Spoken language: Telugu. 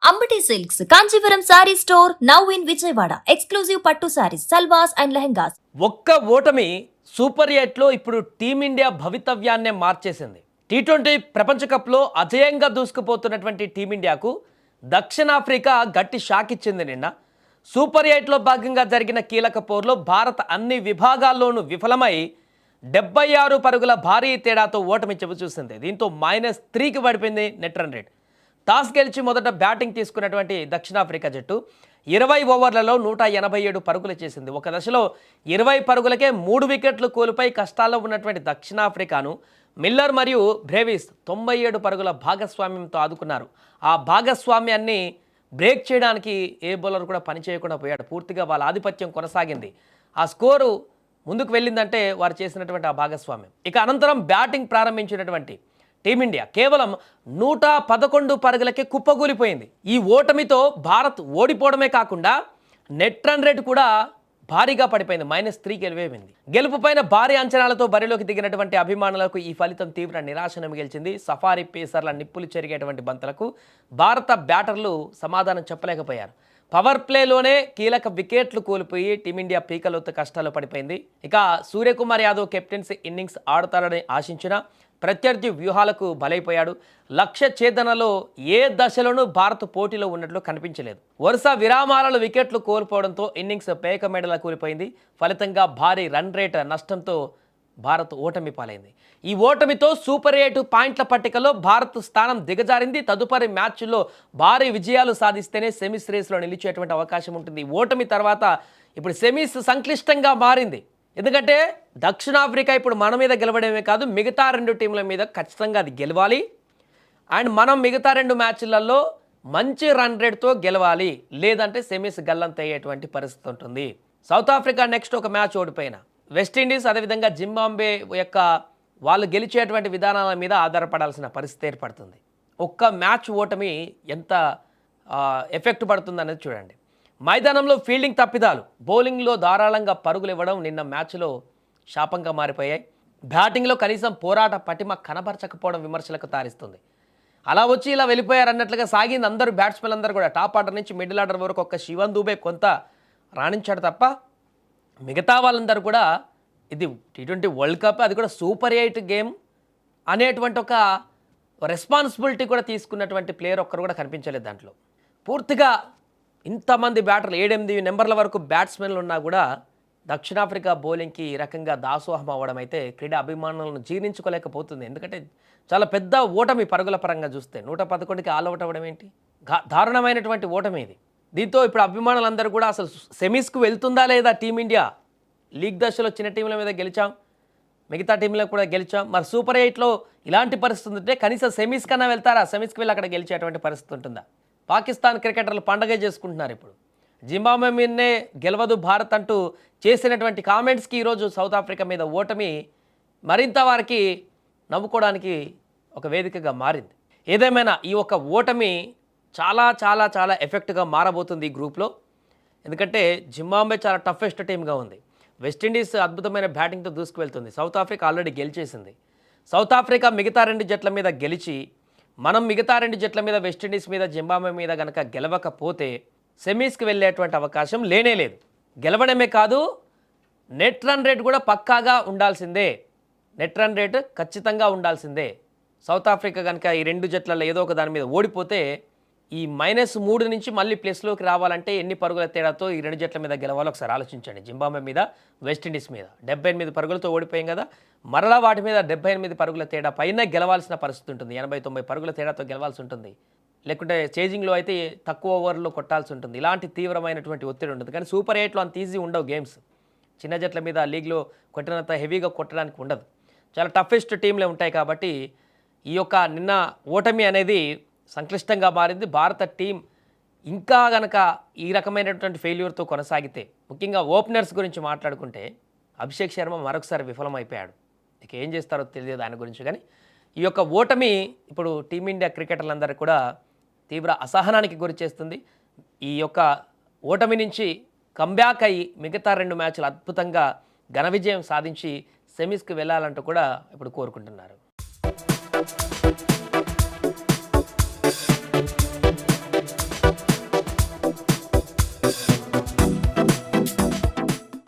Ambati silks Kanchipuram sorry store now in Vijayawada. Exclusive పట్టు సారీస్, సల్వాస్ అండ్ లెహంగాస్. ఒక్క ఓటమి సూపర్ 8లో ఇప్పుడు టీమిండియా భవితవ్యాన్నే మార్చేసింది. టీ20 ప్రపంచ కప్లో అజేయంగా దూసుకుపోతున్నటువంటి టీమిండియాకు దక్షిణాఫ్రికా గట్టి షాక్ ఇచ్చింది. నిన్న సూపర్ 8లో భాగంగా జరిగిన కీలక పోరులో భారత్ అన్ని విభాగాల్లోనూ విఫలమై 76 పరుగుల భారీ తేడాతో ఓటమి చవిచూసింది. దీంతో -3కి పడిపోయింది నెట్ రన్ రేట్. టాస్ గెలిచి మొదట బ్యాటింగ్ తీసుకున్నటువంటి దక్షిణాఫ్రికా జట్టు 20 ఓవర్లలో 187 పరుగులు చేసింది. ఒక దశలో 20 పరుగులకే 3 వికెట్లు కోల్పోయి కష్టాల్లో ఉన్నటువంటి దక్షిణాఫ్రికాను మిల్లర్ మరియు బ్రేవిస్ 97 పరుగుల భాగస్వామ్యంతో ఆదుకున్నారు. ఆ భాగస్వామ్యాన్ని బ్రేక్ చేయడానికి ఏ బౌలర్ కూడా పనిచేయకుండా పోయాడు. పూర్తిగా వాళ్ళ ఆధిపత్యం కొనసాగింది. ఆ స్కోరు ముందుకు వెళ్ళిందంటే వారు చేసినటువంటి ఆ భాగస్వామ్యం. ఇక అనంతరం బ్యాటింగ్ ప్రారంభించినటువంటి టీమిండియా కేవలం 111 పరుగులకే కుప్పగూలిపోయింది. ఈ ఓటమితో భారత్ ఓడిపోవడమే కాకుండా నెట్ రన్ రేట్ కూడా భారీగా పడిపోయింది. -3కి వెళ్ళిపోయింది. గెలుపుపైన భారీ అంచనాలతో బరిలోకి దిగినటువంటి అభిమానులకు ఈ ఫలితం తీవ్ర నిరాశను మిగిల్చింది. సఫారీ పేసర్ల నిప్పులు చెరిగేటువంటి బంతులకు భారత బ్యాటర్లు సమాధానం చెప్పలేకపోయారు. పవర్ ప్లేలోనే కీలక వికెట్లు కోల్పోయి టీమిండియా పీకలోతు కష్టాలు పడిపోయింది. ఇక సూర్యకుమార్ యాదవ్ కెప్టెన్సీ ఇన్నింగ్స్ ఆడతారని ఆశించిన ప్రత్యర్థి వ్యూహాలకు బలైపోయాడు. లక్ష్య ఛేదనలో ఏ దశలోనూ భారత్ పోటీలో ఉన్నట్లు కనిపించలేదు. వరుస విరామాలలో వికెట్లు కోల్పోవడంతో ఇన్నింగ్స్ పేక మెడలా కూలిపోయింది. ఫలితంగా భారీ రన్ రేట్ నష్టంతో భారత్ ఓటమి పాలైంది. ఈ ఓటమితో సూపర్ 8 పాయింట్ల పట్టికలో భారత్ స్థానం దిగజారింది. తదుపరి మ్యాచ్ల్లో భారీ విజయాలు సాధిస్తేనే సెమీస్ రేస్లో నిలిచేటువంటి అవకాశం ఉంటుంది. ఓటమి తర్వాత ఇప్పుడు సెమీస్ సంక్లిష్టంగా మారింది. ఎందుకంటే దక్షిణాఫ్రికా ఇప్పుడు మన మీద గెలవడమే కాదు, మిగతా 2 టీంల మీద ఖచ్చితంగా అది గెలవాలి. అండ్ మనం మిగతా 2 మ్యాచ్లలో మంచి రన్ రేట్తో గెలవాలి. లేదంటే సెమీస్ గల్లంతయ్యేటువంటి పరిస్థితి ఉంటుంది. సౌత్ ఆఫ్రికా నెక్స్ట్ ఒక మ్యాచ్ ఓడిపోయిన వెస్టిండీస్, అదేవిధంగా జింబాబ్వే యొక్క వాళ్ళు గెలిచేటువంటి విధానాల మీద ఆధారపడాల్సిన పరిస్థితి ఏర్పడుతుంది. ఒక్క మ్యాచ్ ఓటమి ఎంత ఎఫెక్ట్ పడుతుంది అనేది చూడండి. మైదానంలో ఫీల్డింగ్ తప్పిదాలు, బౌలింగ్లో ధారాళంగా పరుగులు ఇవ్వడం నిన్న మ్యాచ్లో శాపంగా మారిపోయాయి. బ్యాటింగ్లో కనీసం పోరాట పటిమ కనబరచకపోవడం విమర్శలకు తారిస్తుంది. అలా వచ్చి ఇలా వెళ్ళిపోయారన్నట్లుగా సాగింది. అందరూ బ్యాట్స్మెన్ అందరూ కూడా టాప్ ఆర్డర్ నుంచి మిడిల్ ఆర్డర్ వరకు ఒక్క శివన్ దూబే కొంత రాణించాడు తప్ప మిగతా వాళ్ళందరూ కూడా ఇది టీ20 వరల్డ్ కప్, అది కూడా సూపర్ 8 గేమ్ అనేటువంటి ఒక రెస్పాన్సిబిలిటీ కూడా తీసుకున్నటువంటి ప్లేయర్ ఒక్కరు కూడా కనిపించలేదు దాంట్లో. పూర్తిగా ఇంతమంది బ్యాటర్లు 7-8 నెంబర్ల వరకు బ్యాట్స్మెన్లు ఉన్నా కూడా దక్షిణాఫ్రికా బౌలింగ్కి ఈ రకంగా దాసోహం అవ్వడం అయితే క్రీడా అభిమానులను జీర్ణించుకోలేకపోతుంది. ఎందుకంటే చాలా పెద్ద ఓటమి పరుగుల పరంగా చూస్తే 111కి ఆల్అవుట్ అవ్వడం ఏంటి, దారుణమైనటువంటి ఓటమి ఇది. దీంతో ఇప్పుడు అభిమానులందరూ కూడా అసలు సెమీస్కు వెళ్తుందా లేదా టీమిండియా, లీగ్ దశలో చిన్న టీంల మీద గెలిచాం, మిగతా టీంలకు కూడా గెలిచాం, మరి సూపర్ 8లో ఇలాంటి పరిస్థితి ఉంటే కనీసం సెమీస్ కన్నా వెళ్తారా, సెమీస్కి వెళ్ళి అక్కడ గెలిచేటువంటి పరిస్థితి ఉంటుందా? పాకిస్తాన్ క్రికెటర్లు పండగే చేసుకుంటున్నారు. ఇప్పుడు జింబాబ్వే మీదనే గెలవదు భారత్ అంటూ చేసినటువంటి కామెంట్స్కి ఈరోజు సౌత్ ఆఫ్రికా మీద ఓటమి మరింత వారికి నవ్వుకోవడానికి ఒక వేదికగా మారింది. ఏదేమైనా ఈ ఒక ఓటమి చాలా చాలా చాలా ఎఫెక్ట్గా మారబోతుంది ఈ గ్రూప్లో. ఎందుకంటే జింబాబ్వే చాలా టఫెస్ట్ టీమ్గా ఉంది. వెస్టిండీస్ అద్భుతమైన బ్యాటింగ్తో దూసుకువెళ్తుంది. సౌత్ ఆఫ్రికా ఆల్రెడీ గెలిచేసింది. సౌత్ ఆఫ్రికా మిగతా 2 జట్ల మీద గెలిచి మనం మిగతా 2 జట్ల మీద వెస్టిండీస్ మీద జింబాబ్వే మీద కనుక గెలవకపోతే సెమీస్కి వెళ్ళేటువంటి అవకాశం లేనే లేదు. గెలవడమే కాదు, నెట్ రన్ రేట్ కూడా పక్కాగా ఉండాల్సిందే. నెట్ రన్ రేట్ ఖచ్చితంగా ఉండాల్సిందే. సౌత్ ఆఫ్రికా కనుక ఈ 2 జట్లలో ఏదో ఒక దాని మీద ఓడిపోతే ఈ -3 నుంచి మళ్ళీ ప్లస్లోకి రావాలంటే ఎన్ని పరుగుల తేడాతో ఈ 2 జట్ల మీద గెలవాలో ఒకసారి ఆలోచించండి. జింబాబ్వే మీద, వెస్టిండీస్ మీద 78 పరుగులతో ఓడిపోయాం కదా, మరలా వాటి మీద 78 పరుగుల తేడా పైన గెలవాల్సిన పరిస్థితి ఉంటుంది. 80-90 పరుగుల తేడాతో గెలవాల్సి ఉంటుంది. లేకుంటే చేజింగ్లో అయితే తక్కువ ఓవర్లో కొట్టాల్సి ఉంటుంది. ఇలాంటి తీవ్రమైనటువంటి ఒత్తిడి ఉంటుంది. కానీ సూపర్ 8లో అంత ఈజీ ఉండవు గేమ్స్. చిన్న జట్ల మీద లీగ్లో కొట్టినంత హెవీగా కొట్టడానికి ఉండదు. చాలా టఫెస్ట్ టీంలే ఉంటాయి. కాబట్టి ఈ యొక్క నిన్న ఓటమి అనేది సంక్లిష్టంగా మారింది. భారత టీం ఇంకా గనక ఈ రకమైనటువంటి ఫెయిల్యూర్తో కొనసాగితే, ముఖ్యంగా ఓపెనర్స్ గురించి మాట్లాడుకుంటే అభిషేక్ శర్మ మరొకసారి విఫలమైపోయాడు. ఇక ఏం చేస్తారో తెలియదు దాని గురించి. కానీ ఈ యొక్క ఓటమి ఇప్పుడు టీమిండియా క్రికెటర్లందరూ కూడా తీవ్ర అసహనానికి గురి చేస్తుంది. ఈ యొక్క ఓటమి నుంచి కంబ్యాక్ అయ్యి మిగతా 2 మ్యాచ్లు అద్భుతంగా ఘన విజయం సాధించి సెమీస్కి వెళ్ళాలంటూ కూడా ఇప్పుడు కోరుకుంటున్నారు. న్యూస్.